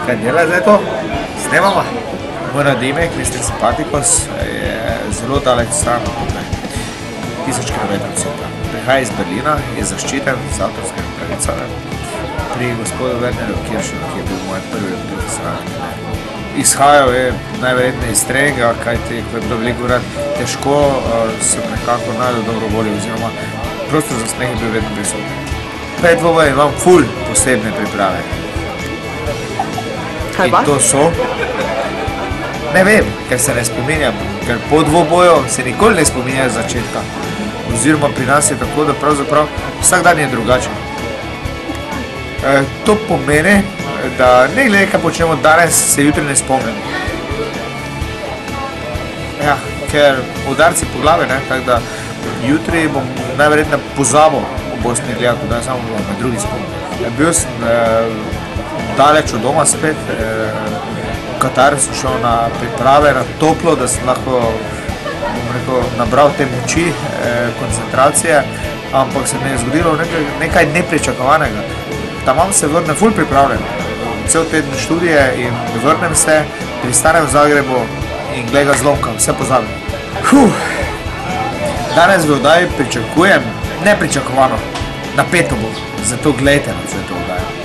kaj dela zdaj to? Snemamo. Moj nadimek, Mr. Simpaticos, je zelo daleč stran od 1000 km od sveta. Prihaja iz Berlina, je zaščiten z avtorskimi pravicami pri gospodu Wernerju Kiršu, ki je bil moj prvi profesionalni trener. Izhajal je najverjetneje iz treninga, kajti ko je bilo veliko krat težko, sem nekako najdel dobro voljo oziroma prostor za smeh je bil vedno prisoten. Pred dvobojem imam ful posebne priprave. Kaj pa? In to so? Ne vem, ker se ne spominjam, ker po dvoboju se nikoli ne spominjajo začetka. Oziroma pri nas je tako, da pravzaprav vsak dan je drugačen. To pomeni, da ne glede, kaj počnemo danes, se jutri ne spomnim. Ja, ker udarci po glavi, ne, tako da jutri bom najverjetneje pozabil v Bosni gledati, da samo bom na drugi spomnim. Bil sem daleč od doma spet, v Katar sem šel na priprave, na toplo, da sem lahko, bom rekel, nabral te moči, koncentracije, ampak se mi je zgodilo nekaj nepričakovanega. Tamam se vrnem ful pripravljen, cel teden študije in vrnem se, pristanem v Zagrebu in gleda zlomka, vse pozabim. Danes v oddaji pričakujem nepričakovano, napeto bo, zato gledajte na vse to oddajo.